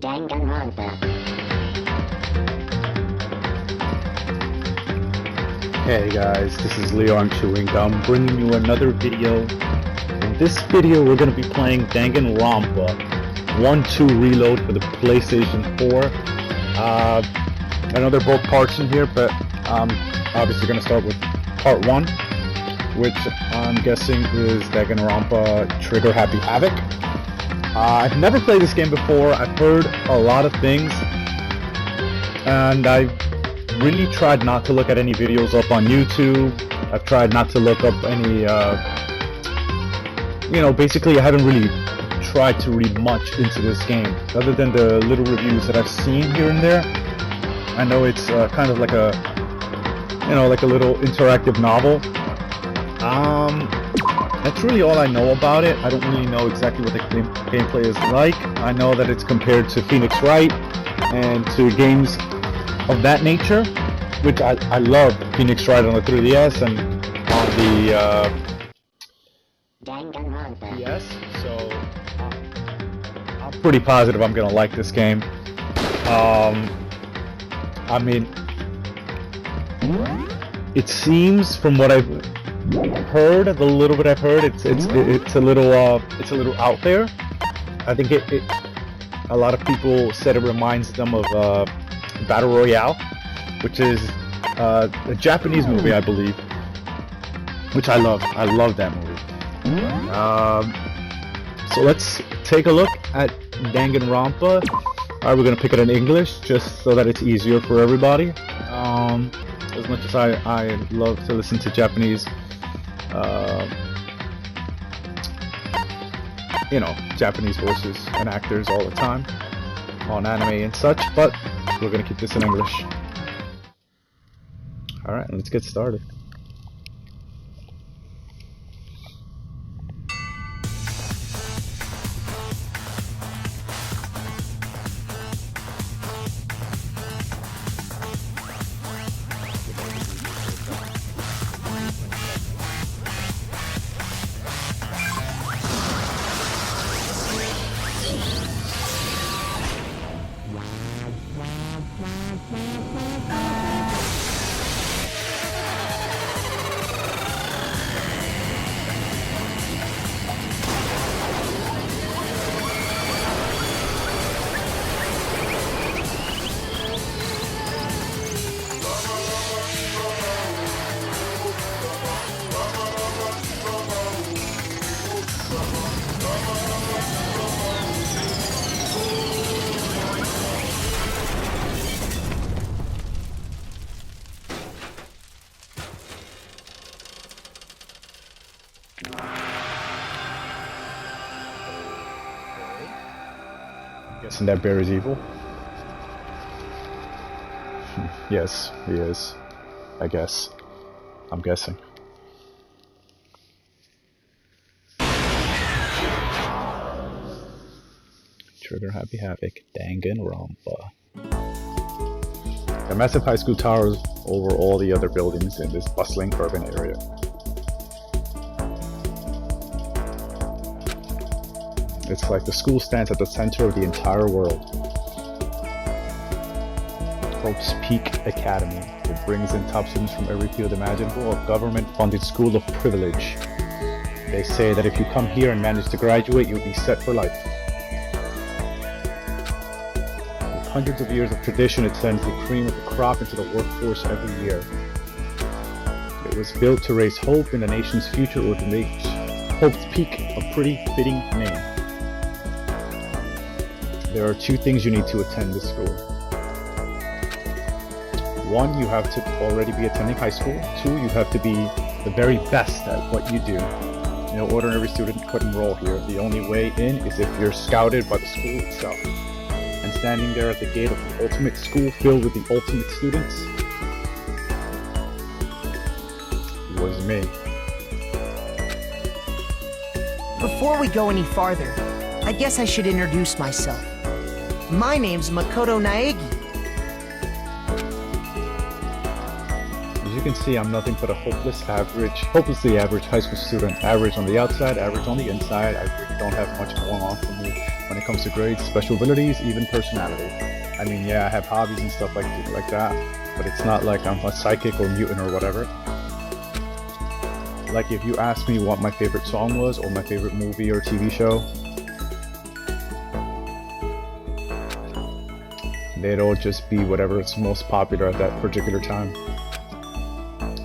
Danganronpa. Hey guys, this is LeoImChewingGum bringing you another video. In this video we're going to be playing Danganronpa 1-2 Reload for the PlayStation 4. I know they're both parts in here, but I'm obviously going to start with part 1, which I'm guessing is Danganronpa Trigger Happy Havoc. I've never played this game before. I've heard a lot of things, and I really tried not to look at any videos up on YouTube. I've tried not to look up any, basically I haven't really tried to read much into this game, other than the little reviews that I've seen here and there. I know it's kind of like a, like a little interactive novel. That's really all I know about it. I don't really know exactly what the gameplay is like. I know that it's compared to Phoenix Wright and to games of that nature, which I love Phoenix Wright on the 3DS and on the PS, so I'm pretty positive I'm gonna like this game. I mean, it seems from what I've heard, the little bit I've heard, it's a little out there. I think a lot of people said it reminds them of Battle Royale, which is a Japanese movie, I believe, which I love. I love that movie. So let's take a look at Danganronpa. Alright, we're gonna pick it in English just so that it's easier for everybody. As much as I love to listen to Japanese, Japanese voices and actors all the time on anime and such, but we're gonna keep this in English. Alright, let's get started. Guessing that bear is evil? Yes, he is. I guess. I'm guessing. Trigger Happy Havoc, Danganronpa. The massive high school towers over all the other buildings in this bustling urban area. It's like the school stands at the center of the entire world. Hope's Peak Academy. It brings in top students from every field imaginable, a government-funded school of privilege. They say that if you come here and manage to graduate, you'll be set for life. With hundreds of years of tradition, it sends the cream of the crop into the workforce every year. It was built to raise hope in the nation's future, or to make Hope's Peak a pretty fitting name. There are 2 things you need to attend this school. 1, you have to already be attending high school. 2, you have to be the very best at what you do. No ordinary student could enroll here. The only way in is if you're scouted by the school itself. And standing there at the gate of the ultimate school filled with the ultimate students was me. Before we go any farther, I guess I should introduce myself. My name's Makoto Naegi. As you can see, I'm nothing but a hopelessly average high school student. Average on the outside, average on the inside. I really don't have much going on for me when it comes to grades, special abilities, even personality. I mean, yeah, I have hobbies and stuff like that, but it's not like I'm a psychic or mutant or whatever. Like, if you ask me what my favorite song was, or my favorite movie or TV show, they'd all just be whatever's most popular at that particular time.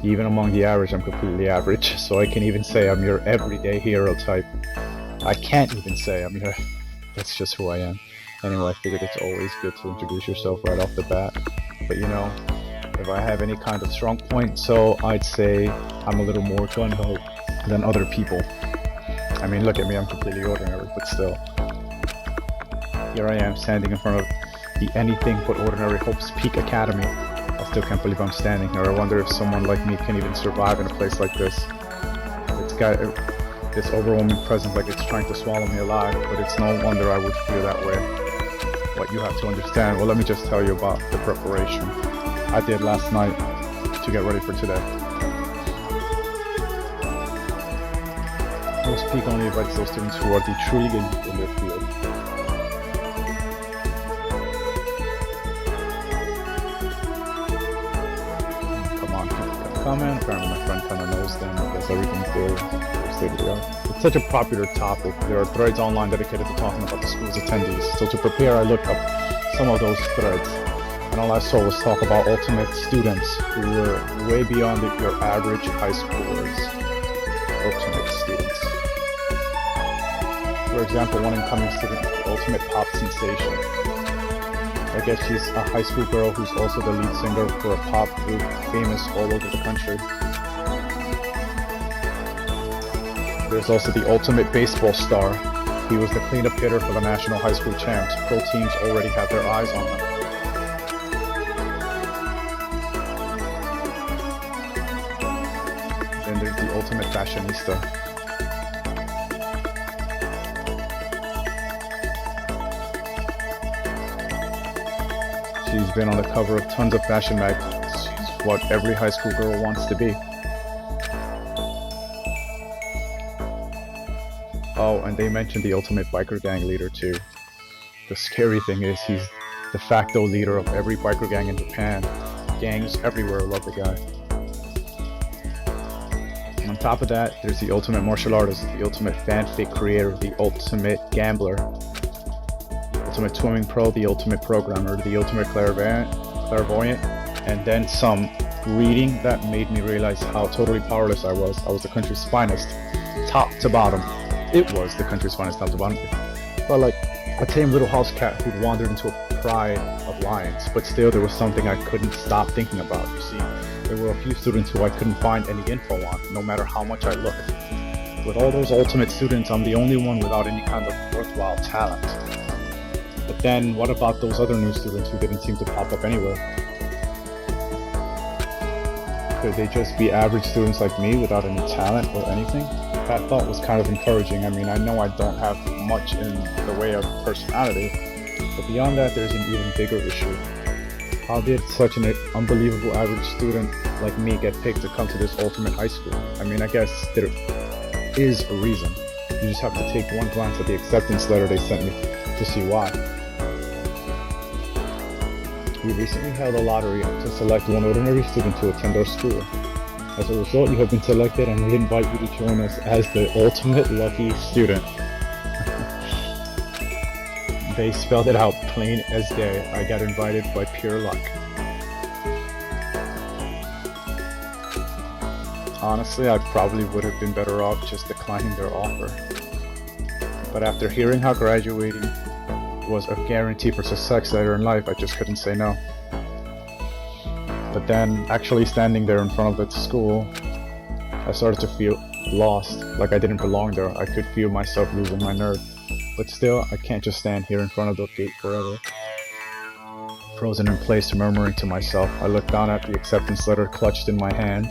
Even among the average, I'm completely average, so I can even say I'm your everyday hero type. I can't even say I'm your... That's just who I am. Anyway, I figured it's always good to introduce yourself right off the bat. But you know, if I have any kind of strong point, so I'd say I'm a little more gung-ho than other people. I mean, look at me, I'm completely ordinary, but still. Here I am, standing in front of the Anything But Ordinary Hopes Peak Academy. I still can't believe I'm standing here. I wonder if someone like me can even survive in a place like this. It's got this overwhelming presence, like it's trying to swallow me alive, but it's no wonder I would feel that way. What you have to understand, well, let me just tell you about the preparation I did last night to get ready for today. Most Peak only invites those students who are the truly elite in their field. Comment. Apparently my friend kind of knows them. I guess everything's there. It's such a popular topic. There are threads online dedicated to talking about the school's attendees. So to prepare, I looked up some of those threads, and all I saw was talk about ultimate students who were way beyond your average high schoolers. Ultimate students. For example, one incoming student, the ultimate pop sensation. I guess she's a high school girl who's also the lead singer for a pop group famous all over the country. There's also the ultimate baseball star. He was the cleanup hitter for the national high school champs. Pro teams already have their eyes on him. Then there's the ultimate fashionista. She's been on the cover of tons of fashion magazines. She's what every high school girl wants to be. Oh, and they mentioned the ultimate biker gang leader too. The scary thing is he's de facto leader of every biker gang in Japan. Gangs everywhere love the guy. And on top of that, there's the ultimate martial artist, the ultimate fanfic creator, the ultimate gambler, ultimate swimming pro, the ultimate programmer, the ultimate clairvoyant, and then some reading that made me realize how totally powerless I was. I was the country's finest, top to bottom. It was the country's finest, top to bottom. But like a tame little house cat who'd wandered into a pride of lions, but still there was something I couldn't stop thinking about. You see, there were a few students who I couldn't find any info on, no matter how much I looked. With all those ultimate students, I'm the only one without any kind of worthwhile talent. But then, what about those other new students who didn't seem to pop up anywhere? Could they just be average students like me without any talent or anything? That thought was kind of encouraging. I mean, I know I don't have much in the way of personality, but beyond that, there's an even bigger issue. How did such an unbelievable average student like me get picked to come to this ultimate high school? I mean, I guess there is a reason. You just have to take one glance at the acceptance letter they sent me to see why. We recently held a lottery to select one ordinary student to attend our school. As a result, you have been selected and we invite you to join us as the ultimate lucky student. They spelled it out plain as day. I got invited by pure luck. Honestly, I probably would have been better off just declining their offer. But after hearing how graduating was a guarantee for success later in life, I just couldn't say no. But then, actually standing there in front of the school, I started to feel lost, like I didn't belong there. I could feel myself losing my nerve. But still, I can't just stand here in front of the gate forever. Frozen in place, murmuring to myself, I looked down at the acceptance letter clutched in my hand.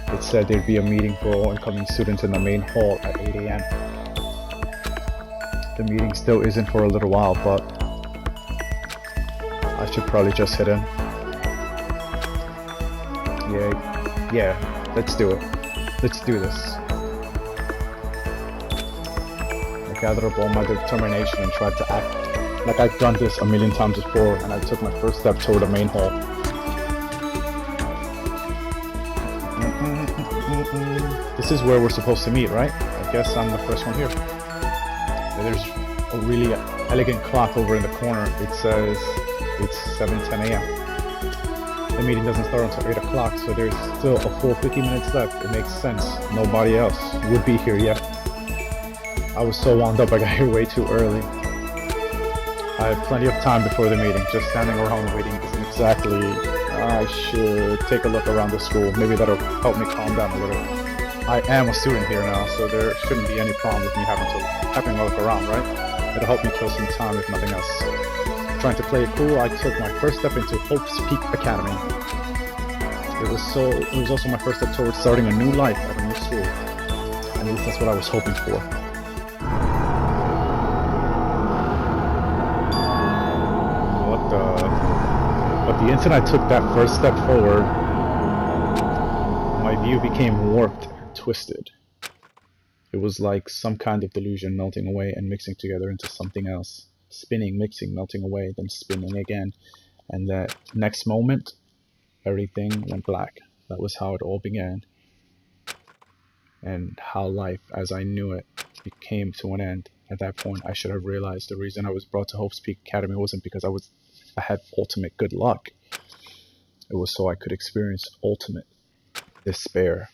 It said there'd be a meeting for all incoming students in the main hall at 8 a.m. The meeting still isn't for a little while, but I should probably just hit in. Yeah, let's do it. Let's do this. I gathered up all my determination and tried to act like I've done this a million times before, and I took my first step toward the main hall. This is where we're supposed to meet, right? I guess I'm the first one here. There's a really elegant clock over in the corner. It says it's 7:10 a.m. The meeting doesn't start until 8 o'clock, so there's still a full 50 minutes left. It makes sense. Nobody else would be here yet. I was so wound up, I got here way too early. I have plenty of time before the meeting. Just standing around waiting isn't exactly... I should take a look around the school. Maybe that'll help me calm down a little. I am a student here now, so there shouldn't be any problem with me having a look around, right? It'll help me kill some time if nothing else. Trying to play it cool, I took my first step into Hope's Peak Academy. It was also my first step towards starting a new life at a new school. At least that's what I was hoping for. But the instant I took that first step forward, my view became warped and twisted. It was like some kind of delusion melting away and mixing together into something else. Spinning, mixing, melting away, then spinning again. And that next moment, everything went black. That was how it all began. And how life, as I knew it, came to an end. At that point, I should have realized the reason I was brought to Hope's Peak Academy wasn't because I had ultimate good luck. It was so I could experience ultimate despair.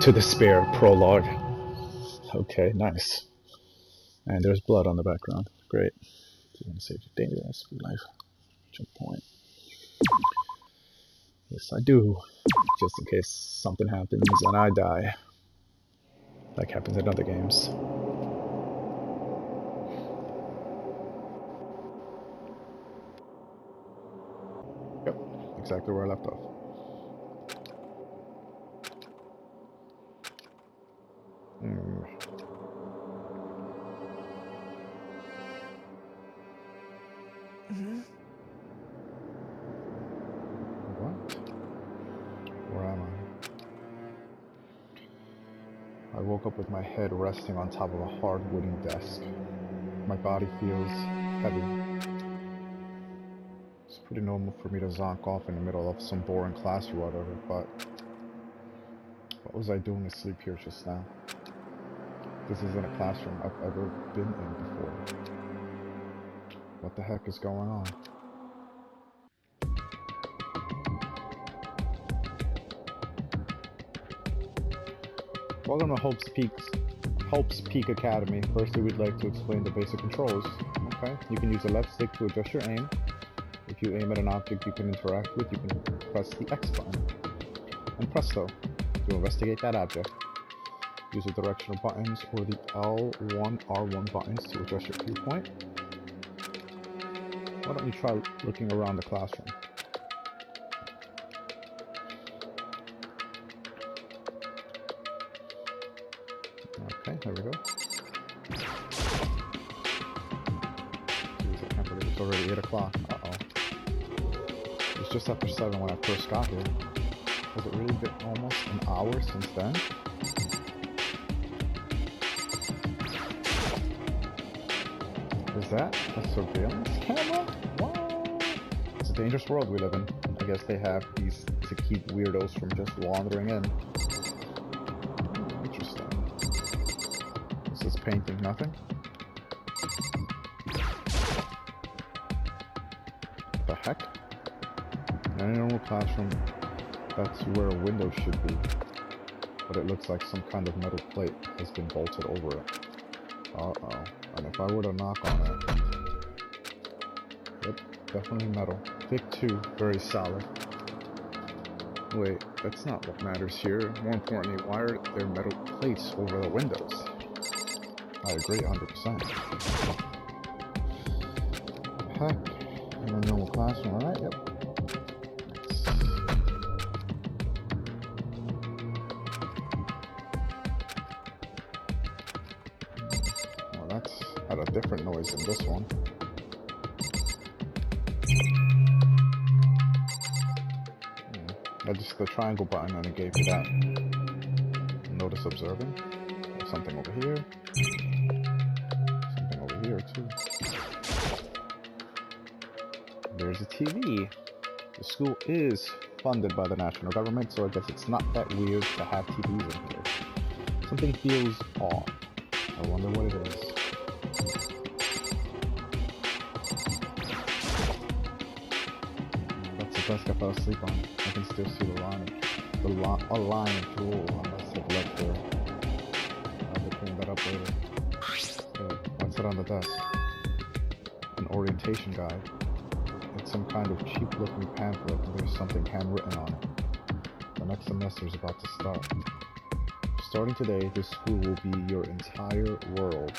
To despair, prologue. Okay, nice. And there's blood on the background. Great. You want to save your dangerous life. Jump point. Yes, I do. Just in case something happens and I die. Like happens in other games. Yep, exactly where I left off. What? Where am I? I woke up with my head resting on top of a hard wooden desk. My body feels heavy. It's pretty normal for me to zonk off in the middle of some boring class or whatever, but what was I doing asleep here just now? This isn't a classroom I've ever been in before. What the heck is going on? Welcome to Hope's Peak Academy. Firstly, we'd like to explain the basic controls. Okay, you can use the left stick to adjust your aim. If you aim at an object you can interact with, you can press the X button. And presto, to investigate that object. Use the directional buttons or the L1, R1 buttons to adjust your viewpoint. Why don't you try looking around the classroom? Okay, there we go. Jeez, I can't believe it's already 8 o'clock. Uh-oh. It was just after 7 when I first got here. Has it really been almost an hour since then? Is that a surveillance camera? What? It's a dangerous world we live in. I guess they have these to keep weirdos from just wandering in. Interesting. Is this painting nothing? The heck? In any normal classroom, that's where a window should be. But it looks like some kind of metal plate has been bolted over it. Uh-oh. And if I were to knock on it... Yep, definitely metal. Thick too, very solid. Wait, that's not what matters here. More importantly, why are there metal plates over the windows? I agree 100%. Heck, in a normal classroom, alright? Yep. Well, that's had a different noise than this one. That's just the triangle button and it gave me that. Notice observing. something over here. Something over here too. There's a TV. The school is funded by the national government, so I guess it's not that weird to have TVs in here. Something feels off. I wonder what it is. That's the desk I fell asleep on. I can still see the line. A line through unless it left there. I'll clean that up later. Hey, what's it on the desk? An orientation guide. It's some kind of cheap-looking pamphlet, and there's something handwritten on it. The next semester is about to start. Starting today, this school will be your entire world.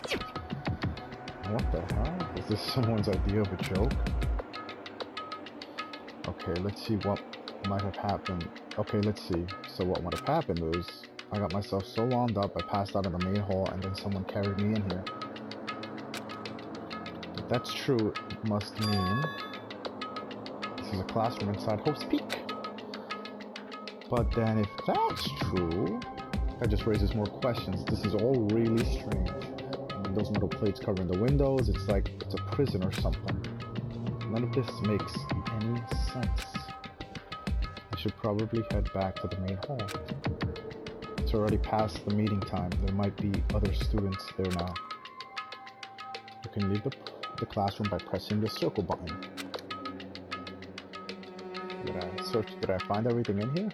What the hell? Is this someone's idea of a joke? Okay, let's see what might have happened. Okay, let's see. So what might have happened is, I got myself so wound up, I passed out in the main hall, and then someone carried me in here. If that's true, it must mean this is a classroom inside Hope's Peak. But then if that's true, that just raises more questions. This is all really strange. I mean, those metal plates covering the windows, it's like it's a prison or something. None of this makes any sense. I should probably head back to the main hall. It's already past the meeting time. There might be other students there now. You can leave the classroom by pressing the circle button. Did I find everything in here?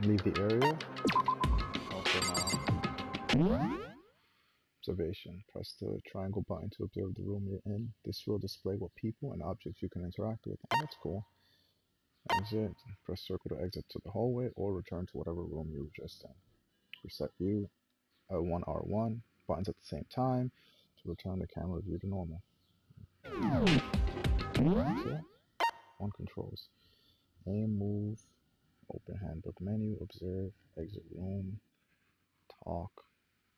Leave the area. Okay, now. Observation. Press the triangle button to observe the room you're in. This will display what people and objects you can interact with. Oh, that's cool. Exit. Press circle to exit to the hallway or return to whatever room you were just in. Reset view. L1, R1. Buttons at the same time to return the camera view to normal. Exit. One controls. Aim, move. Open handbook menu, observe, exit room, talk,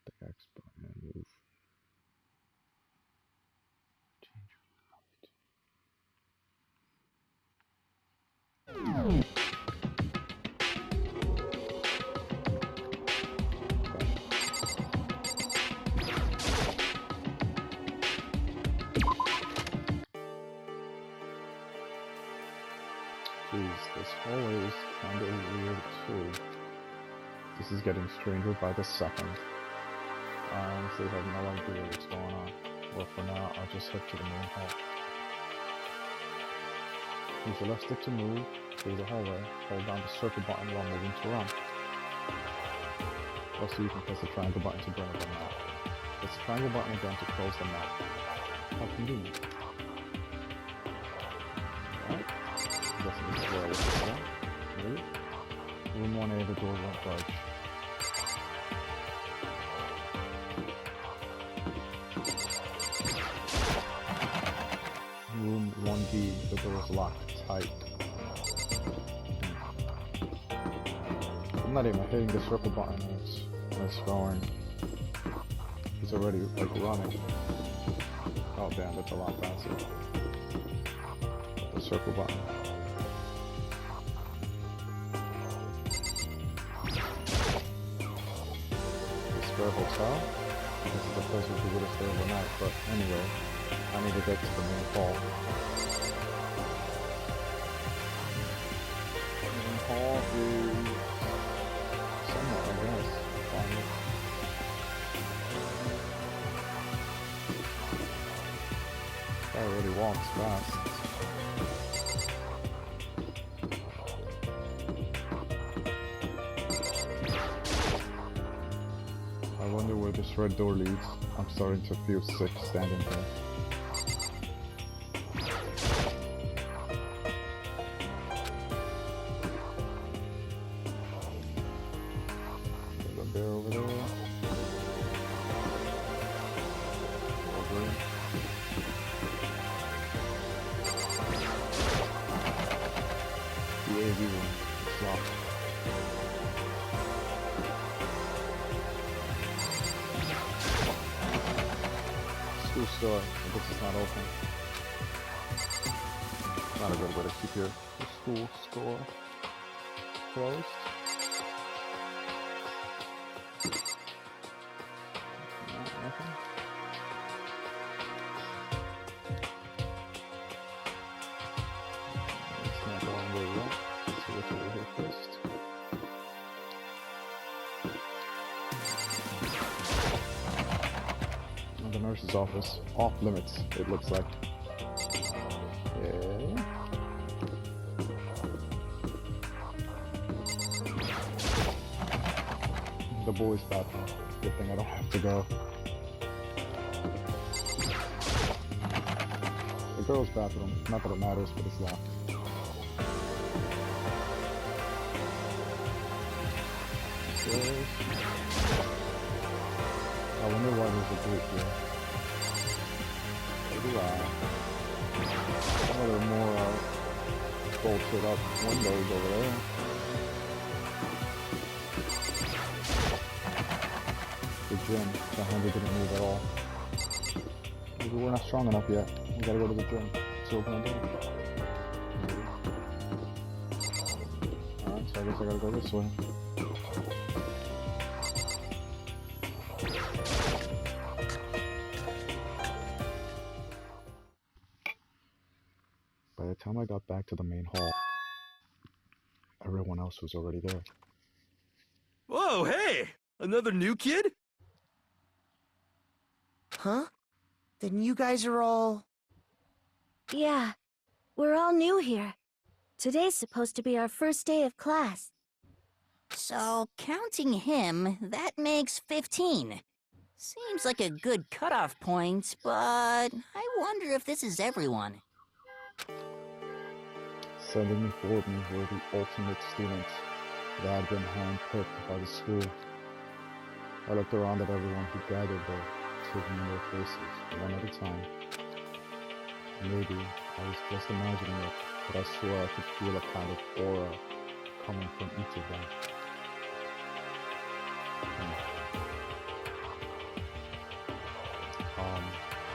the X button, and move. Change Jeez, this hallway is kinda weird too. This is getting stranger by the second. I honestly have no idea what's going on. Well, for now, I'll just head to the main hall. Use the left stick to move through the hallway. Hold down the circle button while moving to run. Also, you can press the triangle button to bring up the map. Press the triangle button again to close the map. How convenient. Alright. Guessing this is where I was before. Move. Room 1A, the door won't budge. Room 1B, the door is locked tight. I'm not even hitting the circle button, it's going. He's already like running. Oh damn, that's a lot faster. The circle button. Hotel. This is the place where people would stay overnight, but anyway, I need to get to the main hall. The main hall is somewhere, I guess. Find it. Guy really walks fast. I wonder where this red door leads. I'm starting to feel sick standing here. There's a bear over there. Over. The AV room. It's locked. School store, I guess it's not open. Not a good way to keep your school score closed. Nothing. It's not going very well. Let's see what's over here first. The nurse's office. Off limits, it looks like. Okay. The boys' bathroom. Good thing I don't have to go. The girls' bathroom. Not that it matters, but it's locked. Stairs. I wonder why there's a gate here. Maybe oh, there are more bolted up windows over there. The gym. The hand didn't move at all. Maybe we're not strong enough yet. We gotta go to the gym. Let's open the door. Alright, so I guess I gotta go this way. By the time I got back to the main hall, everyone else was already there. Whoa, hey! Another new kid? Huh? Then you guys are all... Yeah, we're all new here. Today's supposed to be our first day of class. So, counting him, that makes 15. Seems like a good cutoff point, but I wonder if this is everyone. Sending me forward me were the ultimate students that had been handpicked by the school. I looked around at everyone who gathered there, taking their faces, one at a time. Maybe I was just imagining it, but I swore I could feel a kind of aura coming from each of them.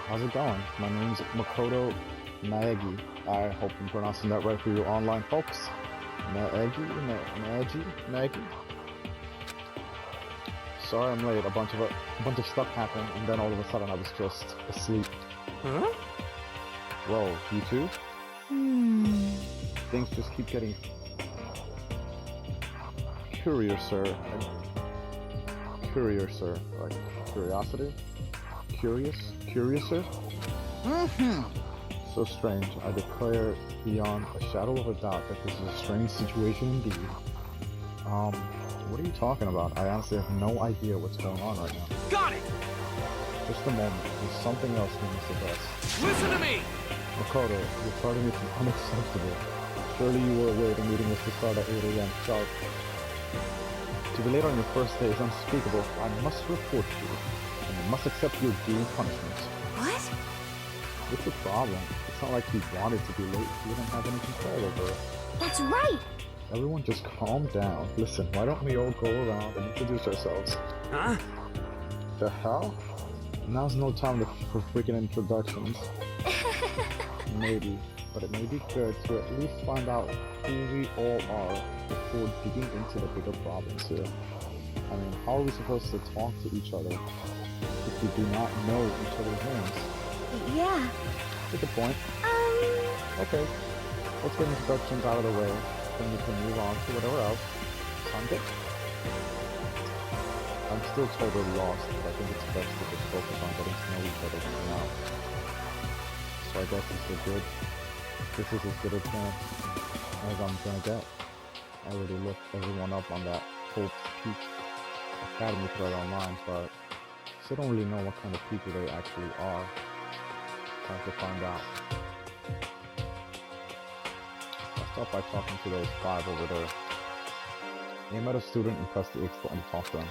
How's it going? My name's Makoto Naegi. I hope I'm pronouncing that right for you online folks. Naegi? Sorry I'm late. A bunch of stuff happened, and then all of a sudden I was just asleep. Huh? Whoa, you too? Things just keep getting curiouser. Like curiosity? Curiouser? So strange. I declare beyond a shadow of a doubt that this is a strange situation indeed. What are you talking about? I honestly have no idea what's going on right now. Got it! Just a moment. There's something else we must address. Listen to me! Makoto, your tardiness is unacceptable. Surely you were aware the meeting was to start at 8 a.m. sharp. To be late on your first day is unspeakable. I must report you, and you must accept your due punishments. What? What's the problem? It's not like you wanted to be late. You didn't have any control over it. That's right! Everyone just calm down. Listen, why don't we all go around and introduce ourselves? Huh? The hell? Now's no time for freaking introductions. Maybe, but it may be good to at least find out who we all are before digging into the bigger problems here. I mean, how are we supposed to talk to each other if we do not know each other's names? Yeah. Get the point. Okay, let's get introductions out of the way, then we can move on to whatever else. Sound good? I'm still totally lost, but I think it's best to just focus on getting to know each other for now. So I guess this is as good a chance as I'm gonna get. I already looked everyone up on that Hope's Peak Academy thread online, but still don't really know what kind of people they actually are. Trying to find out. I'll start by talking to those 5 over there. Aim at a student and press the X button to talk to them.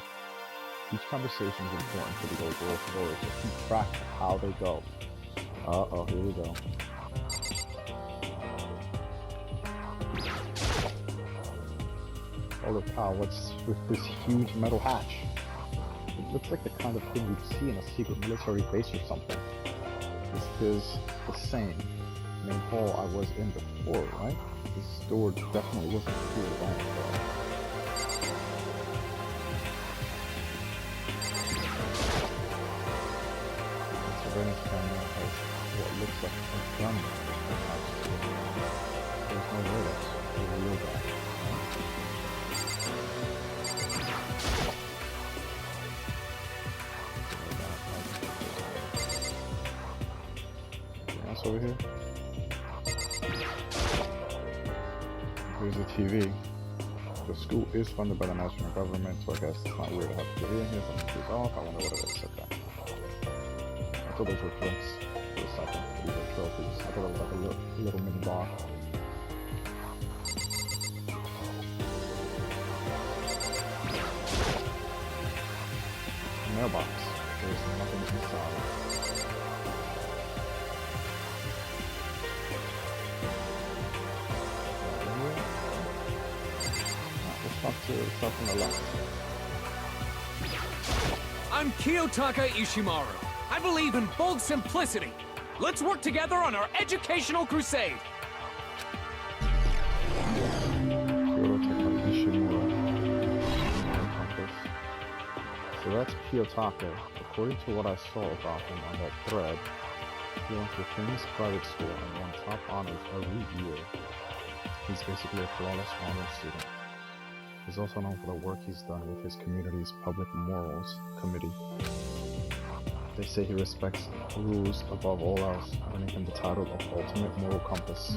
Each conversation is important for the overall story, so keep track of how they go. Uh-oh, here we go. Holy cow, what's with this huge metal hatch? It looks like the kind of thing you'd see in a secret military base or something. This is the same. main hall I was in before, right? This door definitely wasn't through the lamp, though. The surveillance camera has what looks like a gun attached to it. There's no way that's a real guy. Anything else over here? Here's a TV. The school is funded by the national government, so I guess it's not weird to have a TV in here. Something's off. I wonder what it is. Okay. I thought those were drinks for a second. These are trophies. I thought it was like a little mini bar. Mailbox. There's nothing inside. Stuff on the left. I'm Kiyotaka Ishimaru. I believe in bold simplicity. Let's work together on our educational crusade. Kiyotaka Ishimura. So that's Kiyotaka. According to what I saw about him on that thread, he went to a famous private school and won top honors every year. He's basically a flawless honor student. He's also known for the work he's done with his community's Public Morals Committee. They say he respects rules above all else, earning him the title of Ultimate Moral Compass.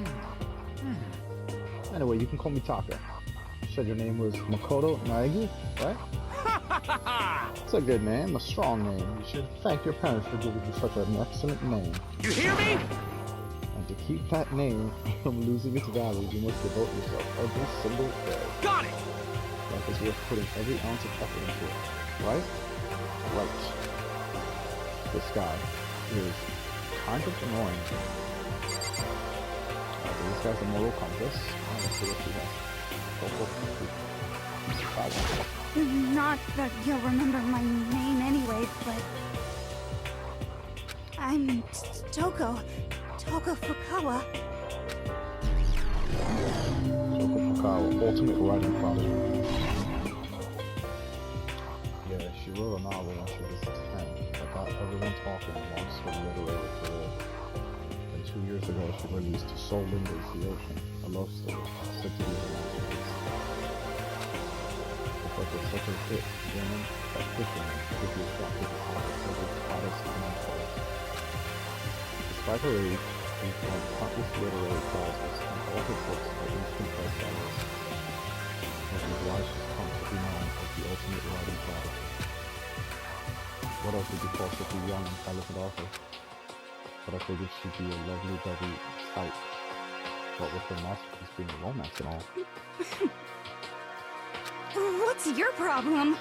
Anyway, you can call me Taka. You said your name was Makoto Naegi, right? It's a good name, a strong name. You should thank your parents for giving you such an excellent name. You hear me? And to keep that name from losing its value, you must devote yourself every single day. Got it! Like it's worth putting every ounce of effort into it, right? Right. This guy is kind of annoying. This guy's a moral compass. Let's see what he has. Not that you'll remember my name anyway, but I'm Toko Fukawa. Toko Fukawa, ultimate writing prodigy. Yeah, she wrote a novel when she was 10 that got everyone talking and launched her literary career. And 2 years ago, she released Soul Lingers the Ocean, a love story said to be her masterpiece. But with such a hit, women practitioners would be attracted to topics of the hottest and unfold. Despite her age, she's won countless literary prizes and all her books are instant bestsellers. Which is why she's come to be known as the ultimate writing prodigy. What else would you call such a young and talented author? But I figured she'd be a lovely, bubbly type. What with her masterpiece being a romance and all. What's your problem?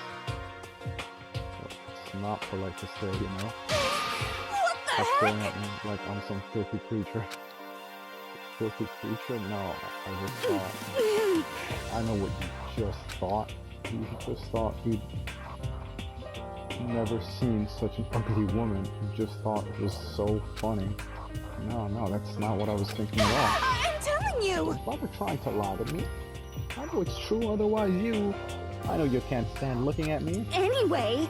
It's not polite to say, you know? What the Stop heck? staring at me like I'm some filthy creature. Filthy creature? No, I just thought... I know what you just thought. You just thought you'd never seen such an ugly woman. You just thought it was so funny. No, that's not what I was thinking at all. I'm telling you! Don't bother trying to lie to me. I know it's true, otherwise I know you can't stand looking at me. Anyway,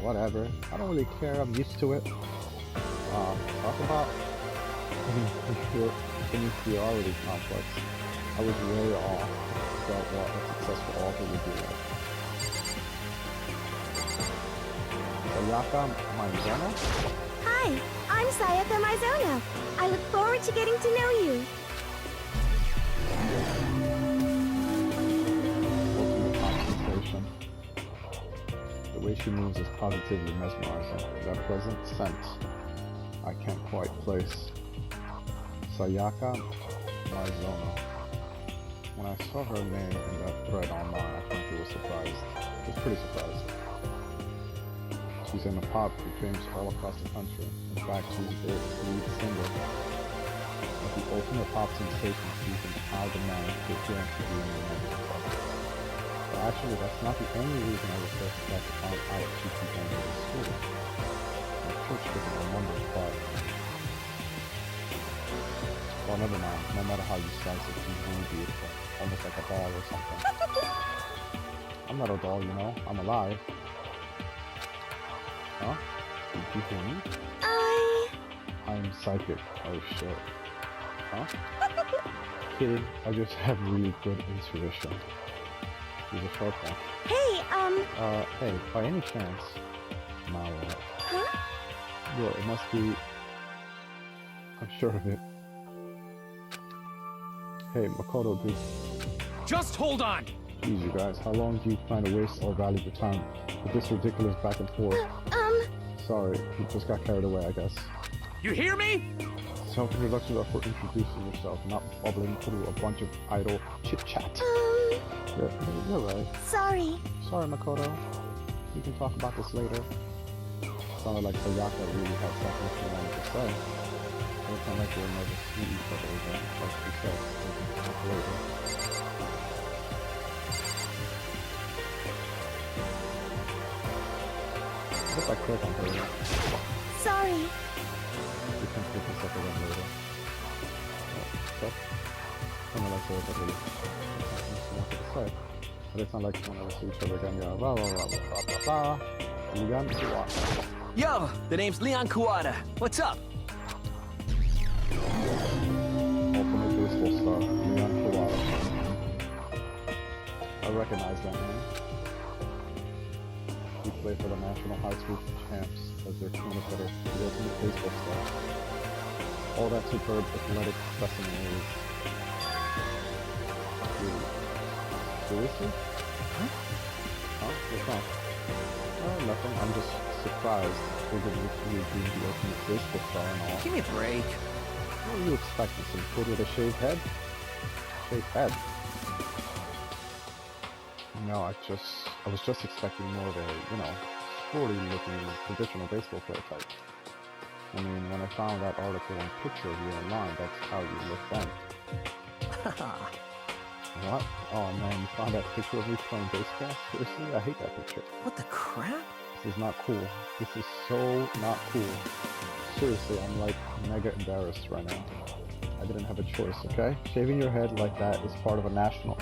Whatever. I don't really care, I'm used to it. Talk about inferiority complex. I was way off about what a successful author would be like. Sayaka Mizono? Hi, I'm Sayaka Mizono. I look forward to getting to know you. Concentration. The way she moves is positively mesmerizing. That pleasant scent I can't quite place. Sayaka Mizono. When I saw her name in that thread online, I frankly was surprised. I was pretty surprised. She's in a pop who famous all across the country. In fact, she's the lead singer of the ultimate pop sensation season How the Man to appear on TV in the United States. But actually, that's not the only reason I was so surprised to find out she presented the school. My church doesn't remember, but Well, never mind. No matter how you slice it, she's really beautiful. Almost like a doll or something. I'm not a doll, you know. I'm alive. Huh? Did you hear me? I'm psychic. Oh shit. Huh? Kidding. I just have really good intuition. He's a sharp one. Hey, Hey, by any chance... Now what? huh? Well, it must be... I'm sure of it. Hey, Makoto, dude. Just hold on! Jeez, you guys, how long do you plan to waste our valuable time with this ridiculous back and forth? Sorry, you just got carried away, I guess. You hear me? Self-introductions are for introducing yourself, not bubbling through a bunch of idle chit-chat. Yeah, you're right. Sorry. Sorry, Makoto. We can talk about this later. Sounded like Sayaka really had something she wanted to say. It sounded like we'll never see each other again, like she said. We can talk later. What if I click on her? Sorry. We can pick this up again later. Okay. Sounded like there was a really something she wanted to say. But it's not like we'll never see each other again. Yeah, blah blah blah blah blah blah. Leon Kuwata. Yo, the name's Leon Kuwata. What's up? Ultimate baseball star, Leon Kuwata. I recognize that name. He played for the National High School Champs as their trainer for the ultimate baseball star. All that superb athletic specimen is... Seriously? Huh? What's wrong? Oh, nothing. I'm just surprised. Figured you'd be the ultimate baseball star and all. Give me a break. What were you expecting? Some kid with a shaved head? Shaved head? No, I was just expecting more of a, you know, sporty-looking traditional baseball player type. I mean, when I found that article and picture of you online, that's how you look then. What? Oh man, you found that picture of me playing baseball? Seriously? I hate that picture. What the crap? This is not cool. This is so not cool. Seriously, I'm like mega embarrassed right now. I didn't have a choice, okay? Shaving your head like that is part of national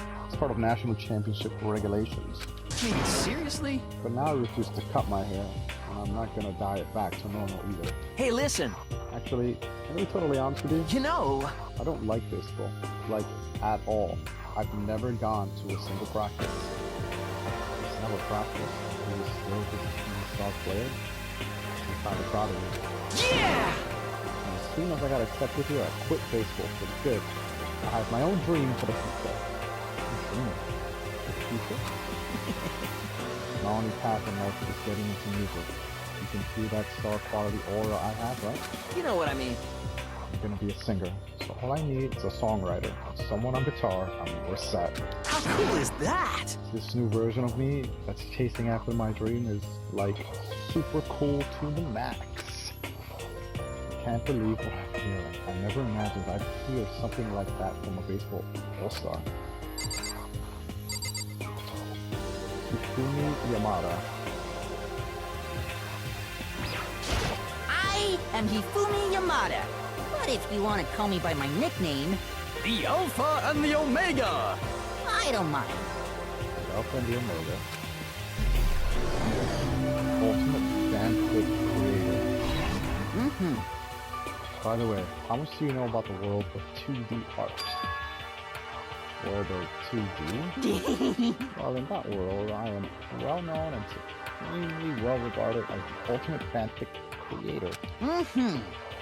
championship regulations. I mean, seriously? But now I refuse to cut my hair, and I'm not gonna dye it back to normal either. Hey, listen. Actually, can I be totally honest with you? You know... I don't like baseball. Like, at all. I've never gone to a single practice. It's never practice. I'm still just a star player. I'm kind of proud of you. Yeah! And as soon as I got accepted with you, I quit baseball for good. I have my own dream for the future. The future? My only path in life is getting into music. You can see that star quality aura I have, right? You know what I mean. I'm gonna be a singer, so all I need is a songwriter, someone on guitar, and we're set. How cool is that? This new version of me that's chasing after my dream is like super cool to the max. I can't believe what I'm hearing. I never imagined I'd hear something like that from a baseball all-star. Hifumi Yamada. I am Hifumi Yamada. But if you want to call me by my nickname, The Alpha and the Omega! I don't mind. The Alpha and the Omega. Ultimate fanfic creator. By the way, how much do you know about the world of 2D art? World of 2D? Well, in that world, I am well known and supremely well regarded as the ultimate fanfic creator.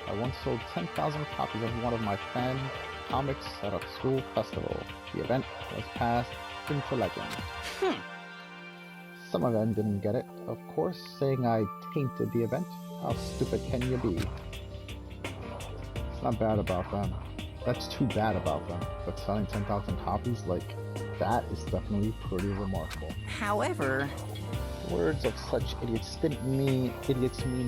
I once sold 10,000 copies of one of my fan comics at a school festival. The event was passed into legend. Some of them didn't get it, of course, saying I tainted the event. How stupid can you be? It's not bad about them. That's too bad about them. But selling 10,000 copies like that is definitely pretty remarkable. However, Words of such idiots mean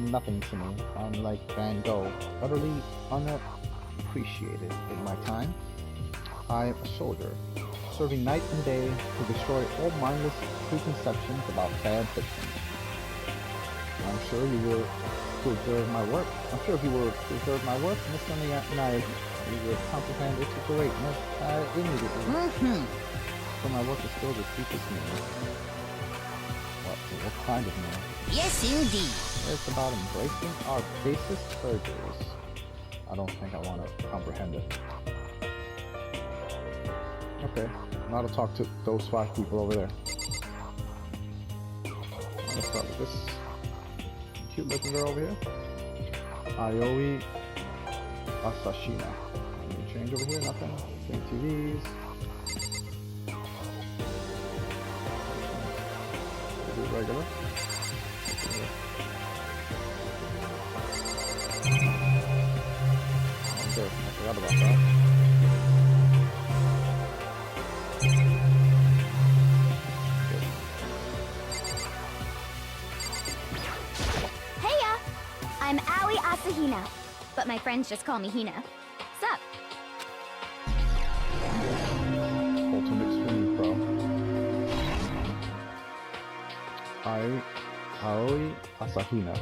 nothing to me, unlike Van Gogh, utterly unappreciated in my time. I am a soldier, serving night and day to destroy all mindless preconceptions about fan fiction. I'm sure you will preserve my work. I'm sure if you were to preserve my work, Mr. You will comprehend its greatness immediately. So my work is still to teach this man. What kind of man? Yes, indeed. It's about embracing our basest urges. I don't think I want to comprehend it. Okay, now to talk to those 5 people over there. Let's start with this cute looking girl over here. Ayoi Asashina. Any change over here? Nothing. Same TVs. Regular. I forgot about that. Heya! I'm Aoi Asahina, but my friends just call me Hina. Sup? Ultimate Stream Pro. Aoi Asahina.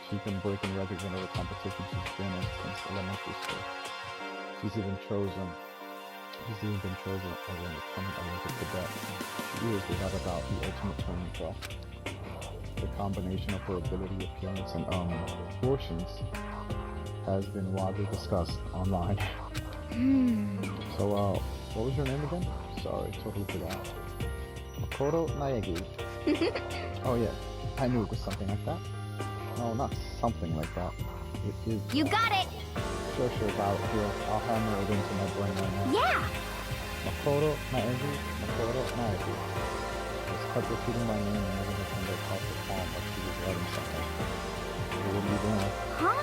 She's been breaking records in other competitions she's been in since elementary school. She's even been chosen as an upcoming Olympic cadet. She is, without a doubt, the ultimate training pro. The combination of her ability, appearance, and proportions has been widely discussed online. So, what was your name again? Sorry, totally forgot. Makoto Naegi. Oh yeah, I knew it was something like that. No, not something like that. It is. You got it! Sure, about it here. I'll hammer it into my brain right now. Yeah! Makoto Naegi. Just kept repeating my name and moving her finger across the palm like she was writing something. What are you doing? Huh?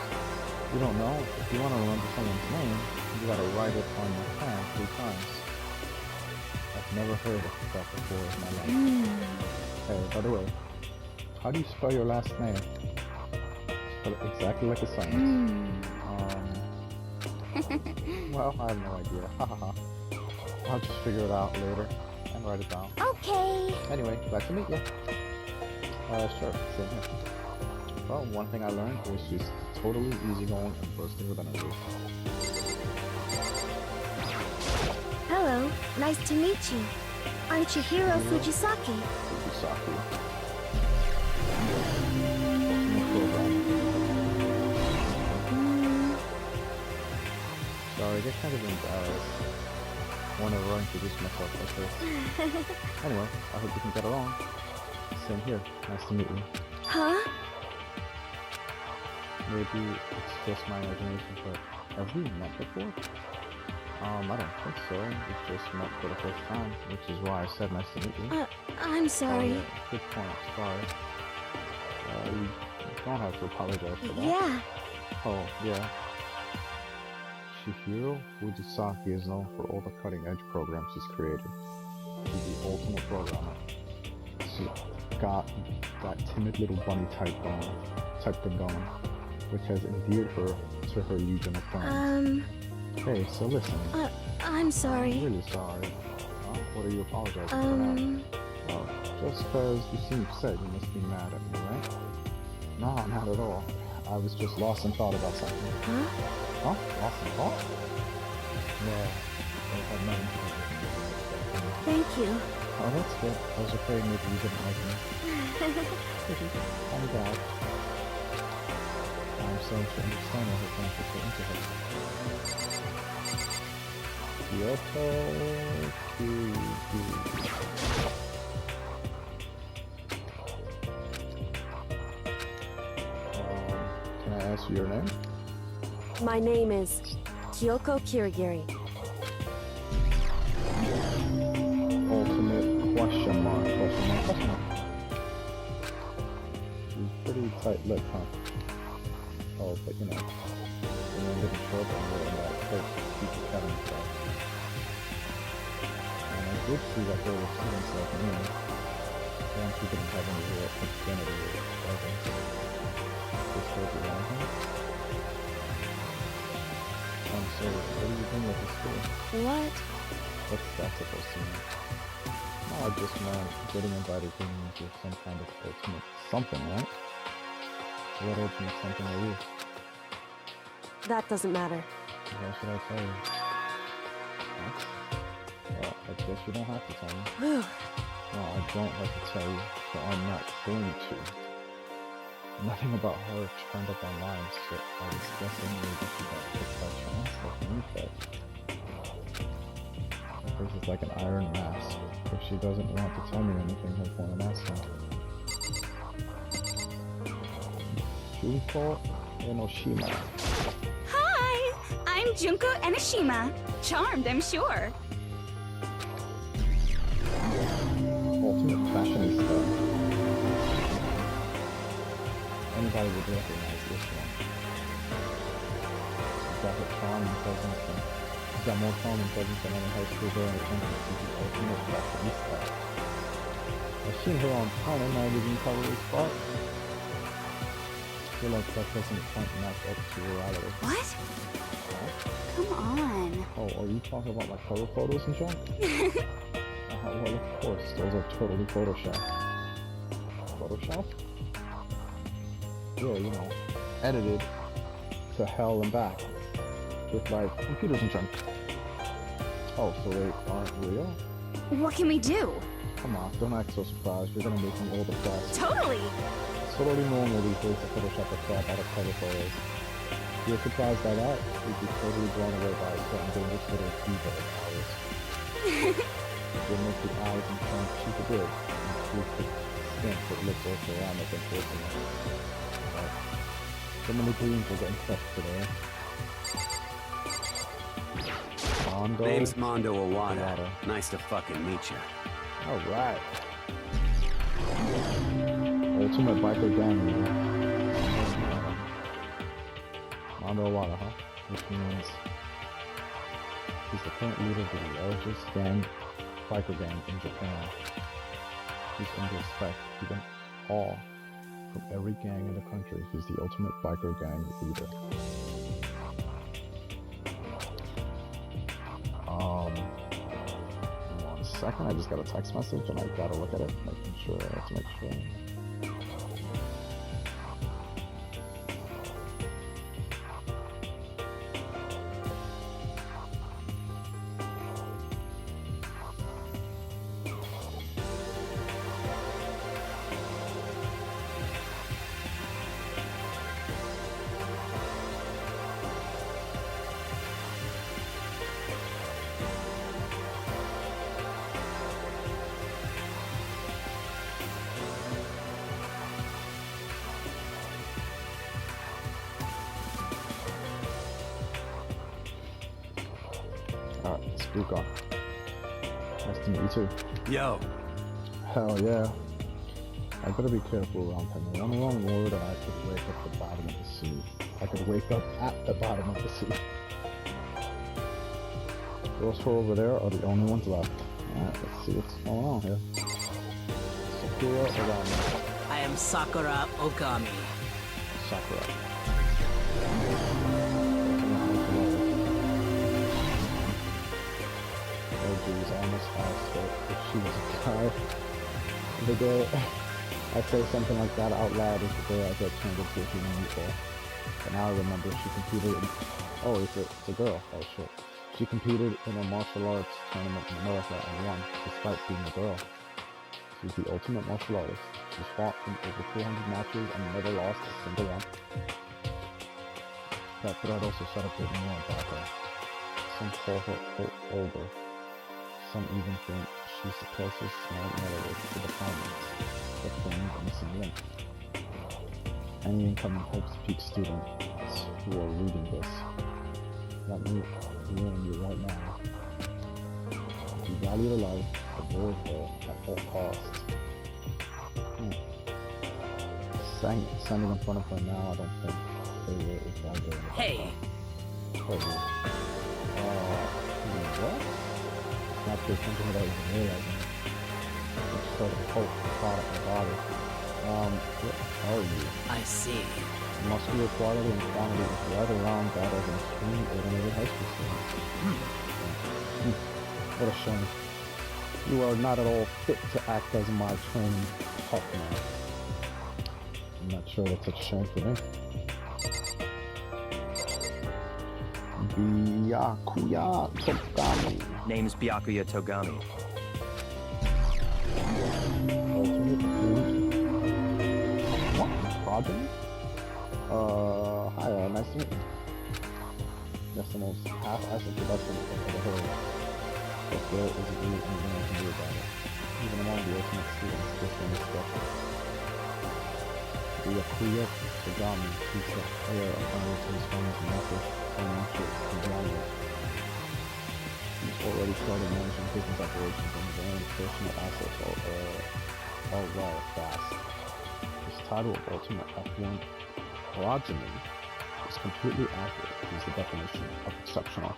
You don't know? If you want to remember someone's name, you gotta write it on your hand 3 times. I've never heard of that before in my life. Hey, by the way, how do you spell your last name? Spell it exactly like it sounds. Well, I have no idea. Hahaha. I'll just figure it out later and write it down. Okay. Anyway, glad to meet you. Sure, same here. Well, one thing I learned was she's totally easygoing and bursting with energy. Hello. Nice to meet you. I'm Chihiro Fujisaki. Fujisaki. Sorry, I get kind of embarrassed whenever I introduce myself like this. Anyway, I hope we can get along. Same here. Nice to meet you. Huh? Maybe it's just my imagination, but have we met before? I don't think so. We just met for the first time, which is why I said nice to meet you. I'm sorry. Oh, yeah. Good point. Sorry. You don't have to apologize for that. Yeah. Oh, yeah. Chihiro Fujisaki is known for all the cutting-edge programs he's created. He's the ultimate programmer. She's got that timid little bunny type thing going, which has endeared her to her legion of fans. Hey, so listen. I'm sorry. I'm really sorry. What are you apologizing for now? Well, just because you seem upset, you must be mad at me, right? No, not at all. I was just lost in thought about something. Huh? Huh? Lost in thought? Yeah. I had nothing to do with it. Thank you. Oh, that's good. I was afraid maybe you didn't like me. I'm glad. I'm starting to understand why her parents were so into her. Kyoto Kyugu. Can I ask you your name? My name is Kyoko Kirigiri. Ultimate question mark. She's pretty tight-lipped, huh? Oh, but you know, the name didn't show up on that first people Kevin stuff. And I did see that there were students like me, and she didn't have any real affinity with others. Just for the wrong. So, what are you doing with the school? What? What's that supposed to mean? No, I just meant getting invited to means you're some kind of ultimate something, right? What ultimate something are you? That doesn't matter. Why should I tell you? Well, I guess you don't have to tell me. Well, I don't have to tell you, so I'm not going to. Nothing about her turned up online, so I was guessing maybe she got picked by chance, like me, but this is like an iron mask. If she doesn't want to tell me anything, no point in asking. Junko Enoshima. Hi! I'm Junko Enoshima. Charmed, I'm sure. Ultimate fashionista. Anybody would recognize this one. She's got her charm and presence, and she's got more charm and presence than any high school girl in the country. She's the ultimate fashionista. I've seen her on China magazine cover spot. I feel like that doesn't quite match up to reality. What? Huh? Come on. Oh, are you talking about my cover photos and junk? Well, of course, those are totally Photoshopped. Photoshopped? Yeah, you know, edited to hell and back with like computers and junk. Oh, so they aren't real? What can we do? Come on, don't act so surprised. We're gonna make them all the plastic. Totally. It's totally normal these days to Photoshop the crap out of cover photos. If you're surprised by that, you'd be totally blown away by certain dangerous little diva of ours. You'll make the eyes and trunk super big and tweak the skin so it looks all ceramic and porcelain. So many dreams are getting crushed today. Mondo. Name's Mondo Owada. Nice to fucking meet you. Alright. Ultimate biker gang, man. Mondo Owada, huh? Which means he's the current leader of the largest biker gang in Japan. He's under respect, even awe from every gang in the country. He's the ultimate biker gang leader. One second, I just got a text message and I gotta look at it, making sure, to make sure. Alright, speak on. Nice to meet you too. Yo. Hell yeah. I better be careful around him. One wrong word and I could wake up the bottom of the sea. I could wake up at the bottom of the sea. Those four over there are the only ones left. Alright, let's see what's going on here. Sakura Ogami. I am Sakura Ogami. Sakura. Oh geez, I almost asked her if she was a guy. The day I say something like that out loud is the day I get turned into a human meatball. But now I remember she competed in... Oh, it's a girl. Oh shit. She competed in a martial arts tournament in America and won, despite being a girl. She's the ultimate martial artist. She's fought in over 400 matches and never lost a single one. That thread also set up with more about her. Some call her older. Some even think she's the closest known relative to the finance, the thing the missing link. Any incoming Hopes Peak students who are reading this, let me warn you right now. If you value the life, avoid her at all costs. Standing in front of her now, I don't think they will evaluate her. Hey! What? Not just something that I was realizing. It's sort of hope, product, and body. What are you? I see. Muscular quality and quantity is right around that of an extremely ordinary high school student. What a shame. You are not at all fit to act as my training partner. I'm not sure that's such a shame for me. Byakuya Togami. Name's Byakuya Togami. Ultimate Food. What? Progeny? Hi, nice to meet you. That's the most half-assed introduction I've ever heard. But there isn't really anything I can do about it. Even among the ultimate students, this one is special. Byakuya Togami keeps the air upon which his family's method financial conglomerate. He's already started managing business operations and his own personal assets all well fast. His title of Ultimate F1 Progeny is completely accurate. He's the definition of exceptional.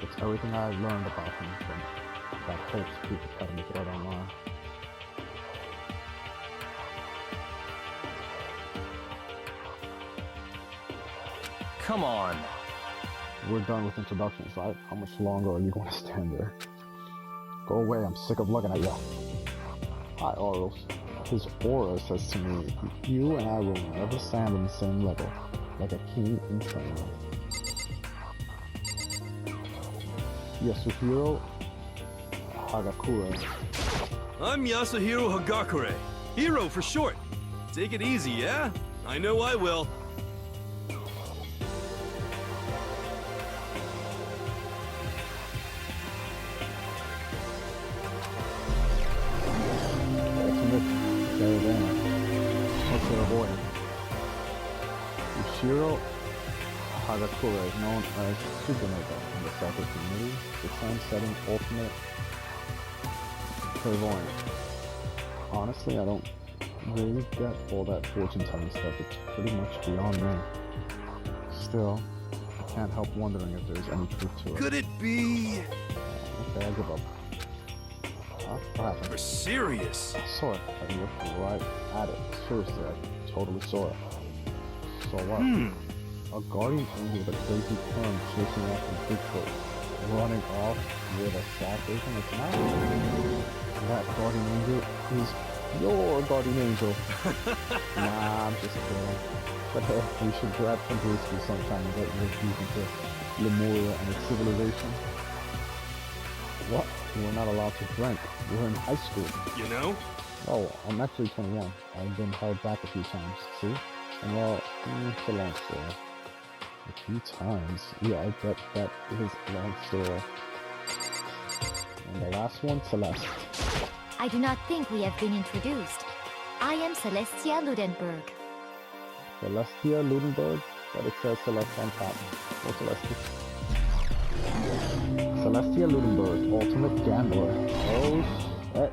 It's everything I learned about him from that whole speak academy thread online. Come on. We're done with introductions, right? How much longer are you going to stand there? Go away, I'm sick of looking at you. Hi, Oros. His aura says to me, you and I will never stand on the same level, like a king in training. Yasuhiro Hagakure. I'm Yasuhiro Hagakure. Hero for short. Take it easy, yeah? I know I will. What's their avoiding? Yushiro Hagakure is known as Supernova in the Soccer community, the trend-setting ultimate clairvoyant. Honestly, I don't really get all that fortune-telling stuff. It's pretty much beyond me. Still, I can't help wondering if there's any truth to it. Could it be... Okay, I give up. What happened? You're serious? I saw it. I looked right at it. Seriously, I totally saw it. So what? A guardian angel with a crazy turn chasing after Bigfoot, running off with a sack vision. It's not. That guardian angel is your guardian angel. Nah, I'm just kidding. But hey, we should grab some whiskey sometime and get real deep into Lemuria and its civilization. What? We're not allowed to drink. We're in high school. You know? Oh, I'm actually 21. I've been held back a few times, see? And well, it's a long story. A few times? Yeah, I bet that is a long story. And the last one, Celeste. I do not think we have been introduced. I am Celestia Ludenberg. Celestia Ludenberg? But it says Celeste on top. Oh, Celestia. Celestia Ludenberg, ultimate gambler. Oh shit.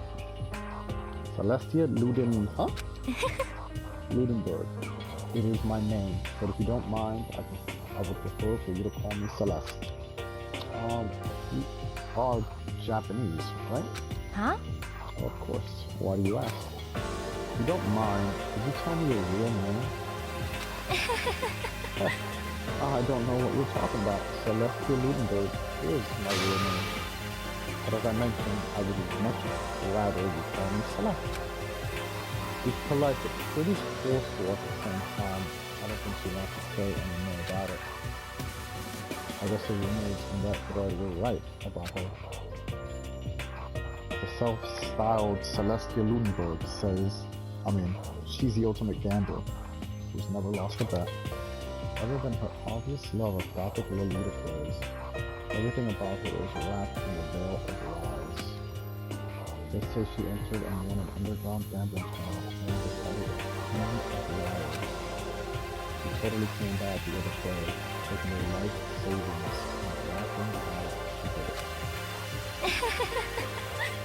Celestia Luden... huh? Ludenberg. It is my name, but if you don't mind, I would prefer for you to call me Celeste. You are Japanese, right? Huh? Of course. Why do you ask? If you don't mind, could you tell me your real name? I don't know what you're talking about. Celestia Ludenberg is my real name. But as I mentioned, I would much rather you call me Celeste. It's polite but pretty forceful at the same time. I don't think she wants to say any more about it. I guess the rumors in that thread were right about her. The self-styled Celestia Ludenberg says, she's the ultimate gambler, who's never lost a bet. Other than her obvious love of gothic Lolita plays, everything about her is wrapped in the veil of lies. They say she entered and won an underground gambling tournament and decided to clean up liars. She totally came back the other day, taking her life savings and laughing out she did it.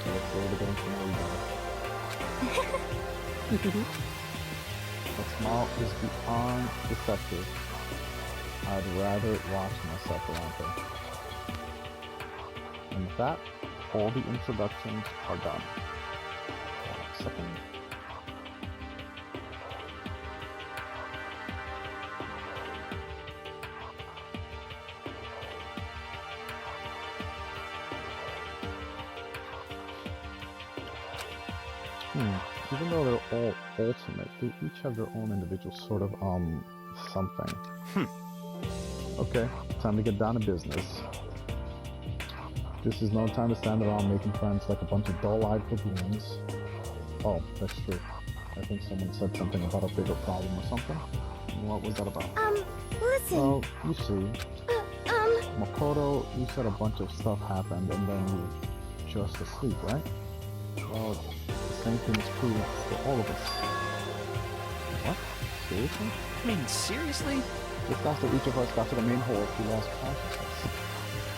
I look forward to getting to know you guys. That smile is beyond deceptive. I'd rather watch myself around her. And with that, all the introductions are done. Second. Even though they're all ultimate, they each have their own individual sort of, something. Okay, time to get down to business. This is no time to stand around making friends like a bunch of dull-eyed baboons. Oh, that's true. I think someone said something about a bigger problem or something. What was that about? Listen. Well, you see, Makoto, you said a bunch of stuff happened and then you just asleep, right? Well, the same thing is true for all of us. What? Seriously? I mean, seriously? Just after each of us got to the main hall, he lost consciousness.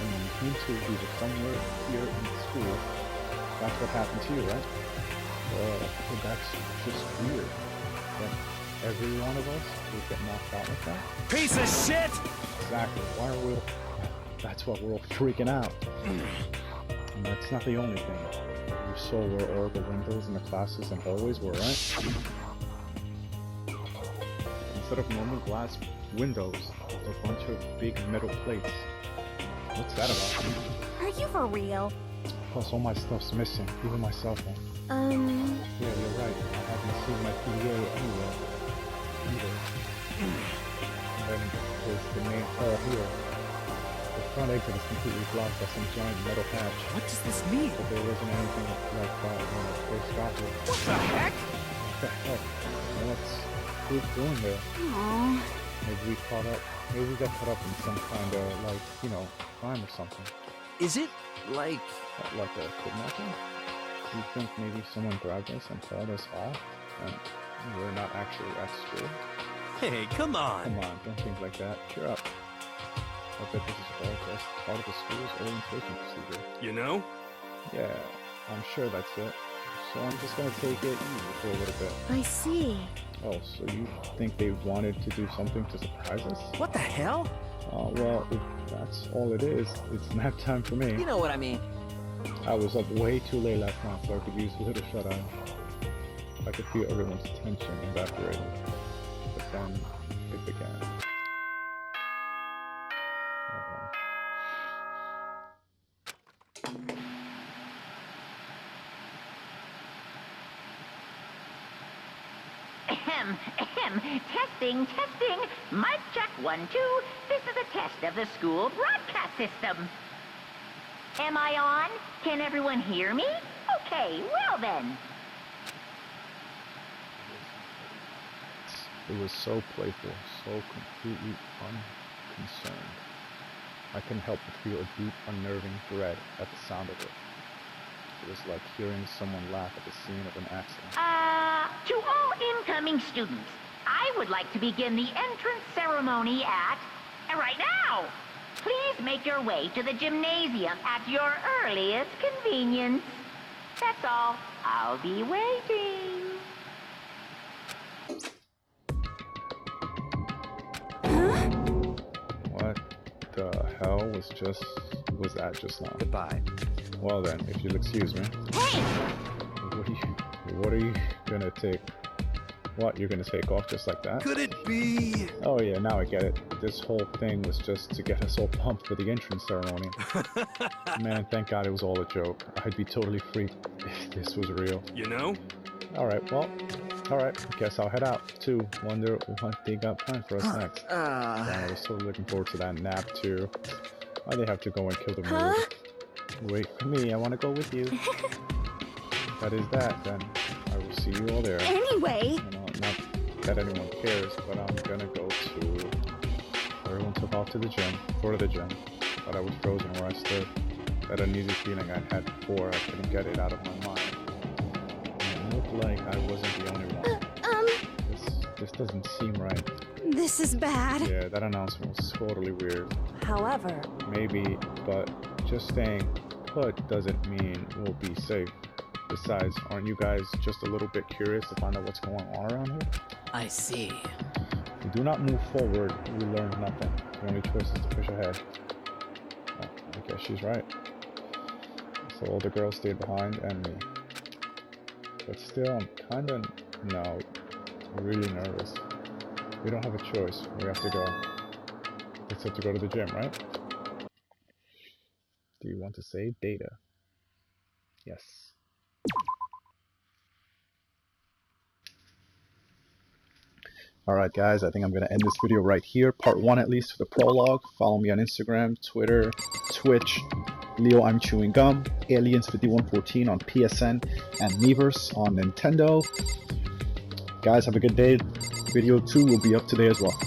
And when he came to, he was somewhere here in school. That's what happened to you, right? That's just weird. That every one of us would get knocked out like that? Piece of shit! Exactly. Why are we all... That's what we're all freaking out. And that's not the only thing. You saw where all the windows in the classes and hallways were, right? Instead of normal glass windows, there's a bunch of big metal plates. What's that about? Are you for real? Plus, all my stuff's missing, even my cell phone. Yeah, you're right. I haven't seen my PDA anywhere. Either. And then there's the main hall here. The front exit is completely blocked by some giant metal patch. What does this mean? But there wasn't anything like that when I first got here. What the heck? What the heck? What's Group doing there? Aww. Maybe we caught up. Maybe we got caught up in some kind of, like, you know, crime or something. Is it like... Like a kidnapping? You think maybe someone grabbed us and called us off, and we're not actually at school? Hey, come on! Come on, don't think like that. Cheer up. I bet this is all just part of the school's orientation procedure. You know? Yeah, I'm sure that's it. So I'm just gonna take it easy for a little bit. I see. Oh, so you think they wanted to do something to surprise us? What the hell? Well, if that's all it is, it's nap time for me. You know what I mean. I was up way too late last night, so I could use a little shut-eye. I could feel everyone's tension evaporating. But then, it began. Testing. Mic check 1, 2. This is a test of the school broadcast system. Am I on? Can everyone hear me? Okay, well then. It was so playful, so completely unconcerned. I couldn't help but feel a deep, unnerving dread at the sound of it. It was like hearing someone laugh at the scene of an accident. To all incoming students, I would like to begin the entrance ceremony at... right now! Please make your way to the gymnasium at your earliest convenience. That's all. I'll be waiting. What the hell was that just now? Goodbye. Well then, if you'll excuse me. Hey! What are you gonna take? What, you're gonna take off just like that? Could it be? Oh yeah, now I get it. This whole thing was just to get us all pumped for the entrance ceremony. Man, thank God it was all a joke. I'd be totally freaked if this was real. You know? Alright, well, alright, guess I'll head out, too. Wonder what they got planned for us next. I was totally looking forward to that nap, too. Why they have to go and kill the mood? Wait for me, I want to go with you. That is that, then. I will see you all there. Anyway! You know, not that anyone cares, but I'm gonna go to... Everyone took off to the gym, for the gym. But I was frozen where I stood. That uneasy feeling I had before, I couldn't get it out of my mind. And it looked like I wasn't the only one. This doesn't seem right. This is bad. Yeah, that announcement was totally weird. However... Maybe, but just staying put doesn't mean we'll be safe. Besides, aren't you guys just a little bit curious to find out what's going on around here? I see. If we do not move forward, we learn nothing. The only choice is to push ahead. Oh, I guess she's right. So all the girls stayed behind and me. But still, I'm kinda... No, I'm really nervous. We don't have a choice. We have to go. Let's have to go to the gym, right? Do you want to save data? Yes. Alright guys, I think I'm going to end this video right here. Part 1 at least for the prologue. Follow me on Instagram, Twitter, Twitch, LeoImChewingGum, Aliens5114 on PSN, and Miiverse on Nintendo. Guys, have a good day. Video 2 will be up today as well.